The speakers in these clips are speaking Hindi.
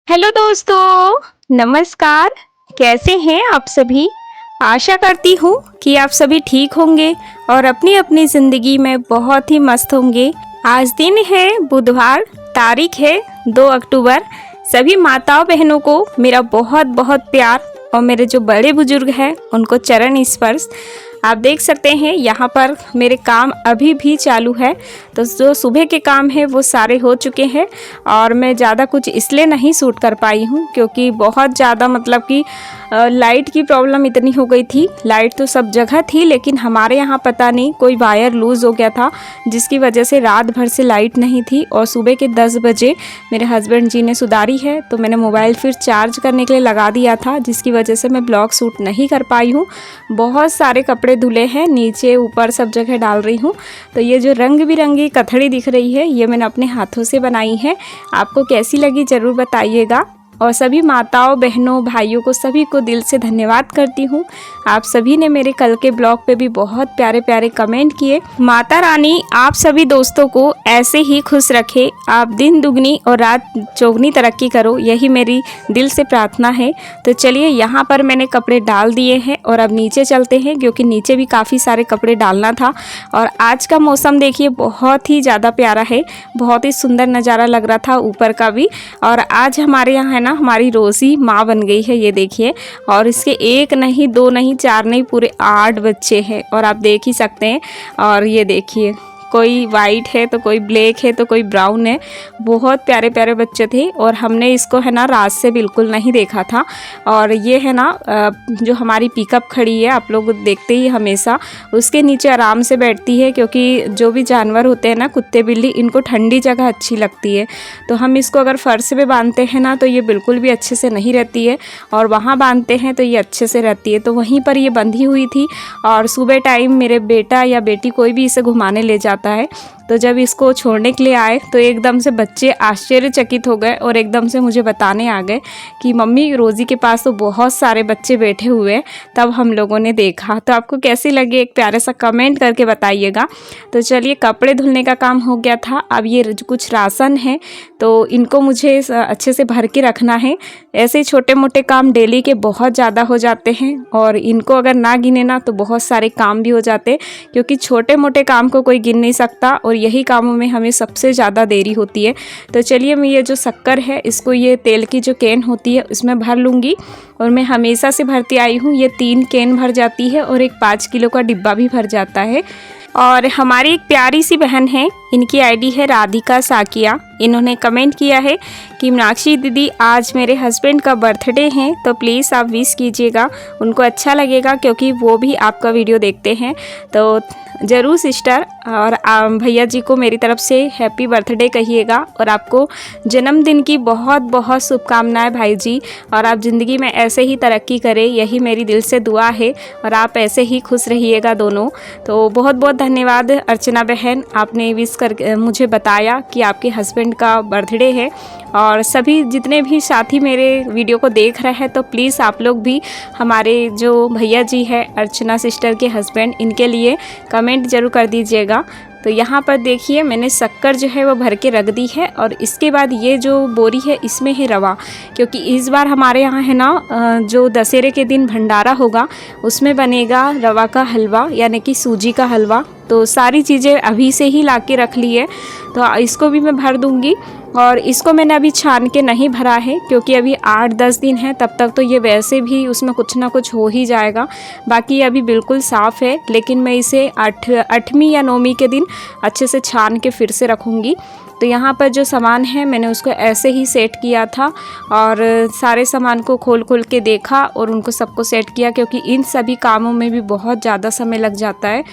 हेलो दोस्तों, नमस्कार। कैसे हैं आप सभी? आशा करती हूँ कि आप सभी ठीक होंगे और अपनी अपनी ज़िंदगी में बहुत ही मस्त होंगे। आज दिन है बुधवार, तारीख है 2 अक्टूबर। सभी माताओं बहनों को मेरा बहुत बहुत प्यार और मेरे जो बड़े बुजुर्ग हैं उनको चरण स्पर्श। आप देख सकते हैं यहाँ पर मेरे काम अभी भी चालू है, तो जो सुबह के काम है वो सारे हो चुके हैं और मैं ज़्यादा कुछ इसलिए नहीं शूट कर पाई हूँ क्योंकि बहुत ज़्यादा मतलब कि लाइट की प्रॉब्लम इतनी हो गई थी। लाइट तो सब जगह थी लेकिन हमारे यहाँ पता नहीं कोई वायर लूज़ हो गया था जिसकी वजह से रात भर से लाइट नहीं थी और सुबह के 10 बजे मेरे हस्बैंड जी ने सुधारी है, तो मैंने मोबाइल फिर चार्ज करने के लिए लगा दिया था जिसकी वजह से मैं ब्लॉग शूट नहीं कर पाई हूँ। बहुत सारे कपड़े धुले हैं, नीचे ऊपर सब जगह डाल रही हूँ। तो ये जो रंग बिरंगी कथड़ी दिख रही है ये मैंने अपने हाथों से बनाई है। आपको कैसी लगी ज़रूर बताइएगा। और सभी माताओं बहनों भाइयों को सभी को दिल से धन्यवाद करती हूँ। आप सभी ने मेरे कल के ब्लॉग पे भी बहुत प्यारे प्यारे कमेंट किए। माता रानी आप सभी दोस्तों को ऐसे ही खुश रखे, आप दिन दुगनी और रात चौगनी तरक्की करो, यही मेरी दिल से प्रार्थना है। तो चलिए यहाँ पर मैंने कपड़े डाल दिए हैं और अब नीचे चलते हैं क्योंकि नीचे भी काफ़ी सारे कपड़े डालना था। और आज का मौसम देखिए बहुत ही ज़्यादा प्यारा है, बहुत ही सुंदर नज़ारा लग रहा था ऊपर का भी। और आज हमारे यहाँ है ना हमारी रोज़ी माँ बन गई है, ये देखिए। और इसके 1 नहीं 2 नहीं 4 नहीं पूरे 8 बच्चे हैं और आप देख ही सकते हैं। और ये देखिए कोई वाइट है तो कोई ब्लैक है तो कोई ब्राउन है। बहुत प्यारे प्यारे बच्चे थे और हमने इसको है ना रात से बिल्कुल नहीं देखा था। और ये है ना जो हमारी पिकअप खड़ी है, आप लोग देखते ही हमेशा, उसके नीचे आराम से बैठती है क्योंकि जो भी जानवर होते हैं ना कुत्ते बिल्ली, इनको ठंडी जगह अच्छी लगती है। तो हम इसको अगर फर्श पे बांधते हैं ना तो ये बिल्कुल भी अच्छे से नहीं रहती है और वहाँ बांधते हैं तो ये अच्छे से रहती है। तो वहीं पर ये बंधी हुई थी और सुबह टाइम मेरे बेटा या बेटी कोई भी इसे घुमाने ले जाता है। तो जब इसको छोड़ने के लिए आए तो एकदम से बच्चे आश्चर्यचकित हो गए और एकदम से मुझे बताने आ गए कि मम्मी रोज़ी के पास तो बहुत सारे बच्चे बैठे हुए हैं। तब हम लोगों ने देखा। तो आपको कैसी लगी एक प्यारे सा कमेंट करके बताइएगा। तो चलिए कपड़े धुलने का काम हो गया था। अब ये कुछ राशन है तो इनको मुझे अच्छे से भर के रखना है। ऐसे छोटे मोटे काम डेली के बहुत ज़्यादा हो जाते हैं और इनको अगर ना गिने ना तो बहुत सारे काम भी हो जाते हैं क्योंकि छोटे मोटे काम को कोई गिन नहीं सकता और यही कामों में हमें सबसे ज़्यादा देरी होती है। तो चलिए मैं ये जो शक्कर है इसको ये तेल की जो कैन होती है उसमें भर लूँगी। और मैं हमेशा से भरती आई हूँ, ये 3 कैन भर जाती है और एक 5 किलो का डिब्बा भी भर जाता है। और हमारी एक प्यारी सी बहन है, इनकी आईडी है राधिका साकिया। इन्होंने कमेंट किया है कि मीनाक्षी दीदी आज मेरे हस्बैंड का बर्थडे है तो प्लीज़ आप विश कीजिएगा, उनको अच्छा लगेगा क्योंकि वो भी आपका वीडियो देखते हैं। तो ज़रूर सिस्टर, और भैया जी को मेरी तरफ से हैप्पी बर्थडे कहिएगा और आपको जन्मदिन की बहुत बहुत शुभकामनाएं भाई जी। और आप ज़िंदगी में ऐसे ही तरक्की करें, यही मेरी दिल से दुआ है और आप ऐसे ही खुश रहिएगा दोनों। तो बहुत बहुत धन्यवाद अर्चना बहन, आपने विश कर मुझे बताया कि आपके हस्बैंड का बर्थडे है। और सभी जितने भी साथी मेरे वीडियो को देख रहे हैं तो प्लीज़ आप लोग भी हमारे जो भैया जी है अर्चना सिस्टर के हस्बैंड, इनके लिए कमेंट ज़रूर कर दीजिएगा। तो यहाँ पर देखिए मैंने शक्कर जो है वो भर के रख दी है और इसके बाद ये जो बोरी है इसमें है रवा, क्योंकि इस बार हमारे यहाँ है ना जो दशहरे के दिन भंडारा होगा उसमें बनेगा रवा का हलवा यानी कि सूजी का हलवा। तो सारी चीज़ें अभी से ही ला के रख ली है, तो इसको भी मैं भर दूँगी। और इसको मैंने अभी छान के नहीं भरा है क्योंकि अभी 8-10 दिन है, तब तक तो ये वैसे भी उसमें कुछ ना कुछ हो ही जाएगा। बाकी अभी बिल्कुल साफ़ है, लेकिन मैं इसे 8वीं या 9वीं के दिन अच्छे से छान के फिर से रखूँगी। तो यहाँ पर जो सामान है मैंने उसको ऐसे ही सेट किया था और सारे सामान को खोल खोल के देखा और उनको सबको सेट किया क्योंकि इन सभी कामों में भी बहुत ज़्यादा समय लग जाता है।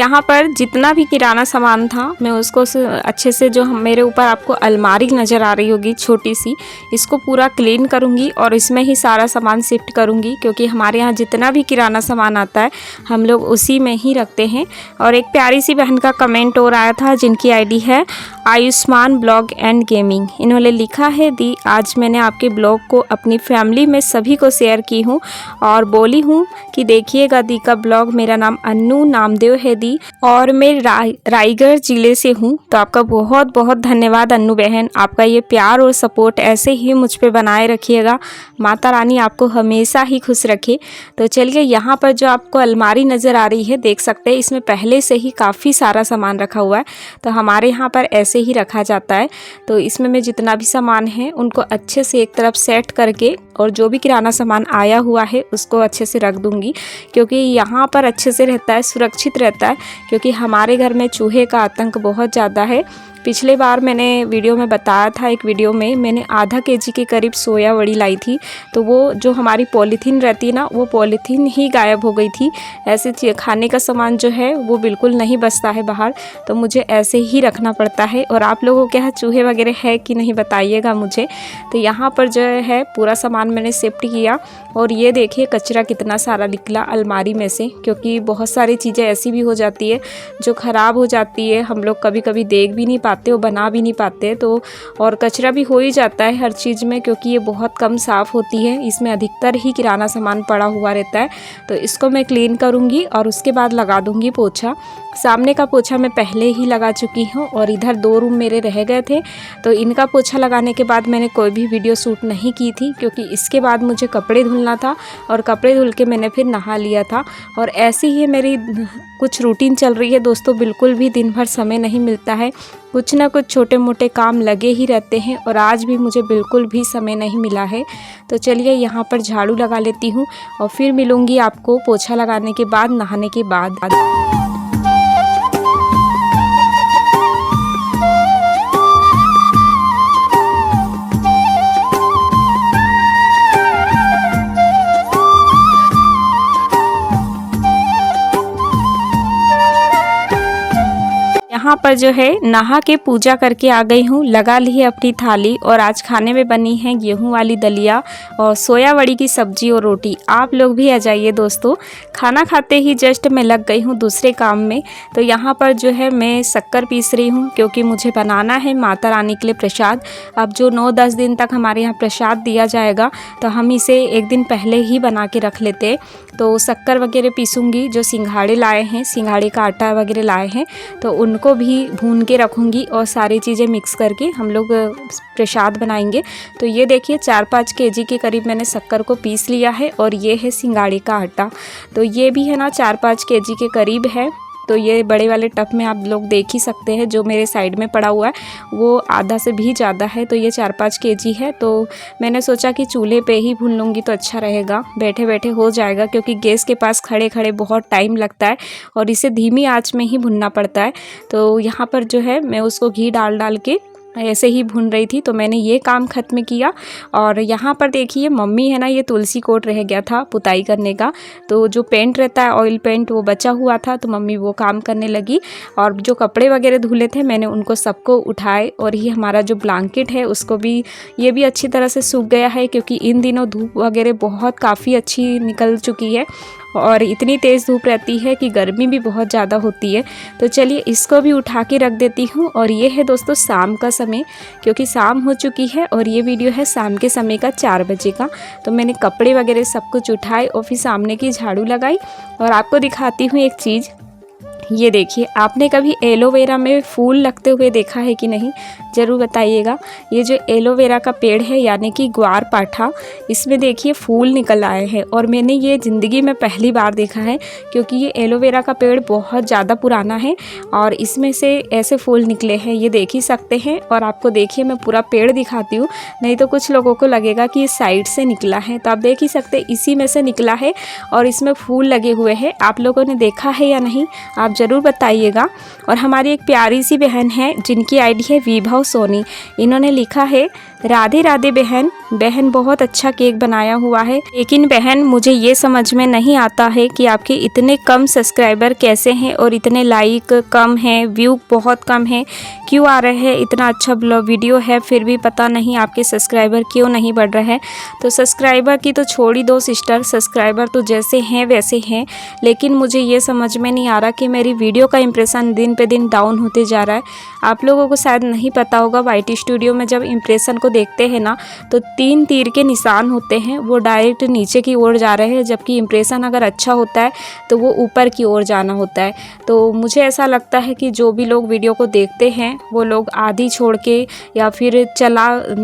यहाँ पर जितना भी किराना सामान था मैं उसको अच्छे से, जो मेरे ऊपर आपको अलमारी नज़र आ रही होगी छोटी सी, इसको पूरा क्लीन करूँगी और इसमें ही सारा सामान शिफ्ट करूँगी, क्योंकि हमारे यहाँ जितना भी किराना सामान आता है हम लोग उसी में ही रखते हैं। और एक प्यारी सी बहन का कमेंट और आया था जिनकी आईडी है आयुष्मान ब्लॉग एंड गेमिंग। इन्होंने लिखा है, दी आज मैंने आपके ब्लॉग को अपनी फैमिली में सभी को शेयर की हूँ और बोली हूँ कि देखिएगा दी का ब्लॉग। मेरा नाम अन्नू नामदेव है दी और मैं रायगढ़ ज़िले से हूँ। तो आपका बहुत बहुत धन्यवाद अन्नू बहन, आपका ये प्यार और सपोर्ट ऐसे ही मुझ पे बनाए रखिएगा। माता रानी आपको हमेशा ही खुश रखे। तो चलिए, यहाँ पर जो आपको अलमारी नज़र आ रही है देख सकते हैं, इसमें पहले से ही काफ़ी सारा सामान रखा हुआ है। तो हमारे यहाँ पर ऐसे ही रखा जाता है। तो इसमें मैं जितना भी सामान है उनको अच्छे से एक तरफ सेट करके और जो भी किराना सामान आया हुआ है उसको अच्छे से रख दूंगी, क्योंकि यहाँ पर अच्छे से रहता है, सुरक्षित रहता है। क्योंकि हमारे घर में चूहे का आतंक बहुत ज़्यादा है। पिछले बार मैंने वीडियो में बताया था, एक वीडियो में मैंने आधा केजी के करीब सोया वड़ी लाई थी, तो वो जो हमारी पॉलीथीन रहती है ना, वो पॉलीथीन ही गायब हो गई थी। ऐसे खाने का सामान जो है वो बिल्कुल नहीं बचता है बाहर, तो मुझे ऐसे ही रखना पड़ता है। और आप लोगों के यहाँ चूहे वगैरह है कि नहीं बताइएगा मुझे। तो यहाँ पर जो है पूरा सामान मैंने शिफ्ट किया और ये देखिए कचरा कितना सारा निकला अलमारी में से, क्योंकि बहुत सारी चीज़ें ऐसी भी हो जाती है जो ख़राब हो जाती है, हम लोग कभी कभी देख भी नहीं पाते हो, बना भी नहीं पाते। तो और कचरा भी हो ही जाता है हर चीज़ में, क्योंकि ये बहुत कम साफ़ होती है, इसमें अधिकतर ही किराना सामान पड़ा हुआ रहता है। तो इसको मैं क्लीन करूँगी और उसके बाद लगा दूँगी पोछा। सामने का पोछा मैं पहले ही लगा चुकी हूँ और इधर 2 रूम मेरे रह गए थे, तो इनका पोछा लगाने के बाद मैंने कोई भी वीडियो शूट नहीं की थी, क्योंकि इसके बाद मुझे कपड़े धुलना था और कपड़े धुल के मैंने फिर नहा लिया था। और ऐसी ही मेरी कुछ रूटीन चल रही है दोस्तों, बिल्कुल भी दिन भर समय नहीं मिलता है, कुछ ना कुछ छोटे मोटे काम लगे ही रहते हैं और आज भी मुझे बिल्कुल भी समय नहीं मिला है। तो चलिए यहाँ पर झाड़ू लगा लेती हूँ और फिर मिलूँगी आपको पोछा लगाने के बाद, नहाने के बाद। यहाँ पर जो है नहा के पूजा करके आ गई हूँ, लगा ली है अपनी थाली और आज खाने में बनी है गेहूं वाली दलिया और सोया वड़ी की सब्जी और रोटी। आप लोग भी आ जाइए दोस्तों। खाना खाते ही जस्ट मैं लग गई हूँ दूसरे काम में। तो यहाँ पर जो है मैं शक्कर पीस रही हूँ, क्योंकि मुझे बनाना है माता रानी के लिए प्रसाद। अब जो 9-10 दिन तक हमारे यहाँ प्रसाद दिया जाएगा, तो हम इसे एक दिन पहले ही बना के रख लेते। तो शक्कर वगैरह पीसूँगी, जो सिंघाड़े लाए हैं, सिंघाड़े का आटा वगैरह लाए हैं, तो उनको भी भून के रखूँगी और सारी चीज़ें मिक्स करके हम लोग प्रसाद बनाएंगे। तो ये देखिए 4-5 केजी के करीब मैंने शक्कर को पीस लिया है और ये है सिंघाड़े का आटा। तो ये भी है ना 4-5 केजी के करीब है। तो ये बड़े वाले टब में आप लोग देख ही सकते हैं, जो मेरे साइड में पड़ा हुआ है वो आधा से भी ज़्यादा है। तो ये 4-5 केजी है। तो मैंने सोचा कि चूल्हे पे ही भून लूँगी तो अच्छा रहेगा, बैठे बैठे हो जाएगा, क्योंकि गैस के पास खड़े खड़े बहुत टाइम लगता है और इसे धीमी आंच में ही भुनना पड़ता है। तो यहाँ पर जो है मैं उसको घी डाल के ऐसे ही भून रही थी। तो मैंने ये काम ख़त्म किया और यहाँ पर देखिए मम्मी है ना, ये तुलसी कोट रह गया था पुताई करने का, तो जो पेंट रहता है ऑयल पेंट वो बचा हुआ था, तो मम्मी वो काम करने लगी। और जो कपड़े वगैरह धुले थे मैंने उनको सबको उठाए और ये हमारा जो ब्लैंकेट है उसको भी, ये भी अच्छी तरह से सूख गया है, क्योंकि इन दिनों धूप वगैरह बहुत काफ़ी अच्छी निकल चुकी है और इतनी तेज़ धूप रहती है कि गर्मी भी बहुत ज़्यादा होती है। तो चलिए इसको भी उठा के रख देती हूँ। और ये है दोस्तों शाम का समय, क्योंकि शाम हो चुकी है और ये वीडियो है शाम के समय का 4 बजे का। तो मैंने कपड़े वगैरह सब कुछ उठाए और फिर सामने की झाड़ू लगाई और आपको दिखाती हूँ एक चीज़। ये देखिए, आपने कभी एलोवेरा में फूल लगते हुए देखा है कि नहीं, ज़रूर बताइएगा। ये जो एलोवेरा का पेड़ है यानी कि ग्वार पाठा, इसमें देखिए फूल निकल आए हैं और मैंने ये ज़िंदगी में पहली बार देखा है, क्योंकि ये एलोवेरा का पेड़ बहुत ज़्यादा पुराना है और इसमें से ऐसे फूल निकले हैं, ये देख ही सकते हैं। और आपको देखिए मैं पूरा पेड़ दिखाती हूँ, नहीं तो कुछ लोगों को लगेगा कि ये साइड से निकला है, तो आप देख ही सकते इसी में से निकला है और इसमें फूल लगे हुए हैं। आप लोगों ने देखा है या नहीं, आप ज़रूर बताइएगा। और हमारी एक प्यारी सी बहन है जिनकी आईडी है विभव सोनी, इन्होंने लिखा है राधे राधे बहन। बहन बहुत अच्छा केक बनाया हुआ है, लेकिन बहन मुझे ये समझ में नहीं आता है कि आपके इतने कम सब्सक्राइबर कैसे हैं और इतने लाइक कम हैं, व्यू बहुत कम है, क्यों आ रहे हैं। इतना अच्छा वीडियो है फिर भी पता नहीं आपके सब्सक्राइबर क्यों नहीं बढ़ रहे हैं। तो सब्सक्राइबर की तो छोड़ ही दो सिस्टर, सब्सक्राइबर तो जैसे हैं वैसे हैं, लेकिन मुझे ये समझ में नहीं आ रहा कि मेरी वीडियो का इंप्रेशन दिन पे दिन डाउन होते जा रहा है। आप लोगों को शायद नहीं पता होगा, YT स्टूडियो में जब इंप्रेशन को देखते हैं ना तो 3 तीर के निशान होते हैं, वो डायरेक्ट नीचे की ओर जा रहे हैं, जबकि इंप्रेशन अगर अच्छा होता है तो वो ऊपर की ओर जाना होता है। तो मुझे ऐसा लगता है कि जो भी लोग वीडियो को देखते हैं वो लोग आधी छोड़ के या फिर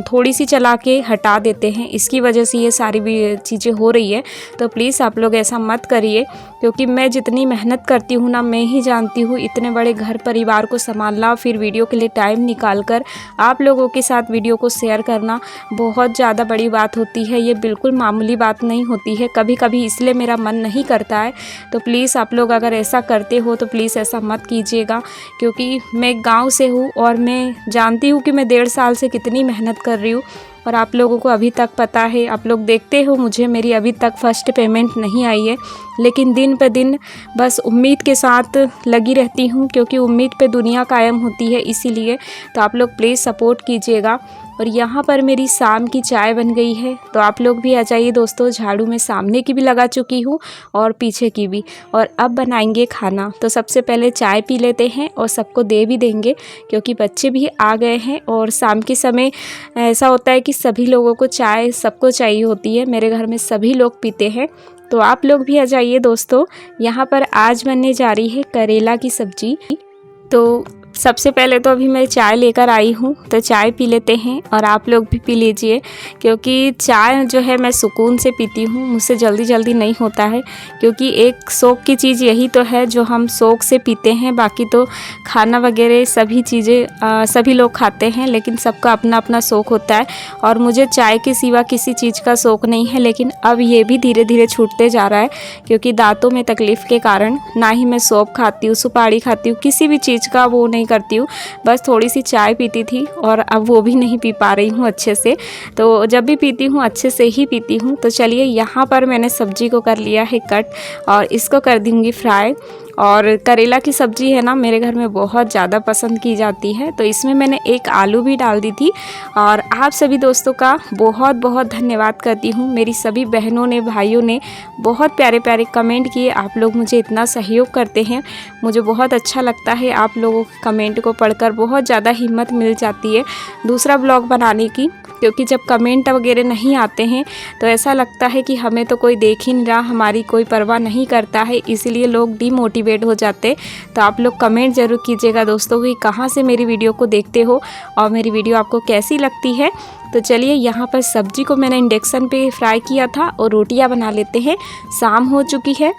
थोड़ी सी चला के हटा देते हैं, इसकी वजह से ये सारी भी चीज़ें हो रही है। तो प्लीज़ आप लोग ऐसा मत करिए, क्योंकि मैं जितनी मेहनत करती हूँ ना, मैं ही जानती हूँ इतने बड़े घर परिवार को संभालना, फिर वीडियो के लिए टाइम निकाल कर आप लोगों के साथ वीडियो को शेयर करना बहुत ज़्यादा बड़ी बात होती है। ये बिल्कुल मामूली बात नहीं होती है, कभी कभी इसलिए मेरा मन नहीं करता है। तो प्लीज़ आप लोग अगर ऐसा करते हो तो प्लीज़ ऐसा मत कीजिएगा, क्योंकि मैं गांव से हूँ और मैं जानती हूँ कि मैं 1.5 साल से कितनी मेहनत कर रही हूँ, और आप लोगों को अभी तक पता है, आप लोग देखते हो मुझे, मेरी अभी तक फर्स्ट पेमेंट नहीं आई है। लेकिन दिन पे दिन बस उम्मीद के साथ लगी रहती हूँ, क्योंकि उम्मीद पे दुनिया कायम होती है, इसीलिए। तो आप लोग प्लीज़ सपोर्ट कीजिएगा। और यहाँ पर मेरी शाम की चाय बन गई है, तो आप लोग भी आ जाइए दोस्तों। झाड़ू में सामने की भी लगा चुकी हूँ और पीछे की भी, और अब बनाएंगे खाना। तो सबसे पहले चाय पी लेते हैं और सबको दे भी देंगे, क्योंकि बच्चे भी आ गए हैं और शाम के समय ऐसा होता है कि सभी लोगों को चाय सबको चाहिए होती है। मेरे घर में सभी लोग पीते हैं, तो आप लोग भी आ जाइए दोस्तों। यहाँ पर आज बनने जा रही है करेला की सब्जी। तो सबसे पहले तो अभी मैं चाय लेकर आई हूँ, तो चाय पी लेते हैं और आप लोग भी पी लीजिए, क्योंकि चाय जो है मैं सुकून से पीती हूँ, मुझसे जल्दी जल्दी नहीं होता है। क्योंकि एक शौक़ की चीज़ यही तो है जो हम शौक़ से पीते हैं, बाकी तो खाना वगैरह सभी चीज़ें सभी लोग खाते हैं, लेकिन सबका अपना अपना शौक़ होता है। और मुझे चाय के सिवा किसी चीज़ का शौक़ नहीं है, लेकिन अब ये भी धीरे धीरे छूटते जा रहा है, क्योंकि दांतों में तकलीफ़ के कारण ना ही मैं सौंफ खाती हूँ, सुपारी खाती हूँ, किसी भी चीज़ का वो नहीं करती हूँ। बस थोड़ी सी चाय पीती थी और अब वो भी नहीं पी पा रही हूँ अच्छे से। तो जब भी पीती हूँ अच्छे से ही पीती हूँ। तो चलिए, यहाँ पर मैंने सब्जी को कर लिया है कट और इसको कर दूँगी फ्राई। और करेला की सब्ज़ी है ना, मेरे घर में बहुत ज़्यादा पसंद की जाती है, तो इसमें मैंने एक आलू भी डाल दी थी। और आप सभी दोस्तों का बहुत बहुत धन्यवाद करती हूँ। मेरी सभी बहनों ने, भाइयों ने बहुत प्यारे प्यारे कमेंट किए। आप लोग मुझे इतना सहयोग करते हैं, मुझे बहुत अच्छा लगता है। आप लोगों के कमेंट को पढ़कर बहुत ज़्यादा हिम्मत मिल जाती है दूसरा ब्लॉग बनाने की, क्योंकि जब कमेंट वगैरह नहीं आते हैं तो ऐसा लगता है कि हमें तो कोई देख ही नहीं रहा, हमारी कोई परवाह नहीं करता है, इसीलिए लोग डीमोटिवेट हो जाते। तो आप लोग कमेंट ज़रूर कीजिएगा दोस्तों कि कहाँ से मेरी वीडियो को देखते हो और मेरी वीडियो आपको कैसी लगती है। तो चलिए, यहाँ पर सब्जी को मैंने इंडक्शन पे फ्राई किया था और रोटियाँ बना लेते हैं। शाम हो चुकी है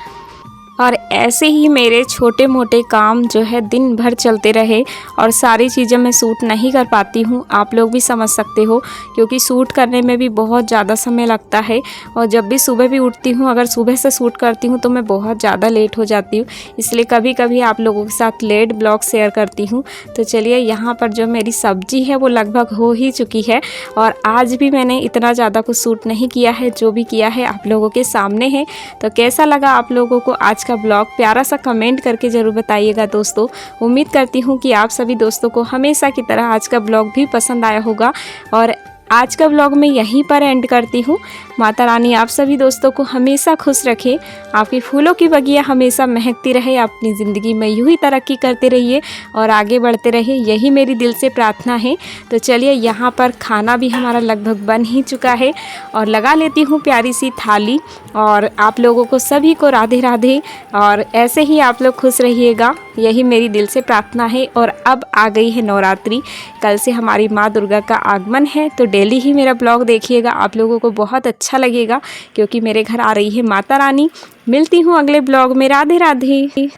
और ऐसे ही मेरे छोटे मोटे काम जो है दिन भर चलते रहे और सारी चीज़ें मैं शूट नहीं कर पाती हूँ। आप लोग भी समझ सकते हो, क्योंकि शूट करने में भी बहुत ज़्यादा समय लगता है। और जब भी सुबह भी उठती हूँ, अगर सुबह से शूट करती हूँ तो मैं बहुत ज़्यादा लेट हो जाती हूँ, इसलिए कभी कभी आप लोगों के साथ लेट ब्लॉग शेयर करती हूँ। तो चलिए, यहाँ पर जो मेरी सब्जी है वो लगभग हो ही चुकी है। और आज भी मैंने इतना ज़्यादा कुछ शूट नहीं किया है, जो भी किया है आप लोगों के सामने है। तो कैसा लगा आप लोगों को आज का ब्लॉग, प्यारा सा कमेंट करके ज़रूर बताइएगा दोस्तों। उम्मीद करती हूँ कि आप सभी दोस्तों को हमेशा की तरह आज का ब्लॉग भी पसंद आया होगा। और आज का ब्लॉग मैं यहीं पर एंड करती हूँ। माता रानी आप सभी दोस्तों को हमेशा खुश रखे, आपकी फूलों की बगिया हमेशा महकती रहे, अपनी ज़िंदगी में यूँ ही तरक्की करते रहिए और आगे बढ़ते रहिए, यही मेरी दिल से प्रार्थना है। तो चलिए, यहाँ पर खाना भी हमारा लगभग बन ही चुका है और लगा लेती हूँ प्यारी सी थाली। और आप लोगों को सभी को राधे राधे, और ऐसे ही आप लोग खुश रहिएगा, यही मेरी दिल से प्रार्थना है। और अब आ गई है नवरात्रि, कल से हमारी माँ दुर्गा का आगमन है, तो डेली ही मेरा ब्लॉग देखिएगा, आप लोगों को बहुत अच्छा लगेगा, क्योंकि मेरे घर आ रही है माता रानी। मिलती हूँ अगले ब्लॉग में। राधे राधे।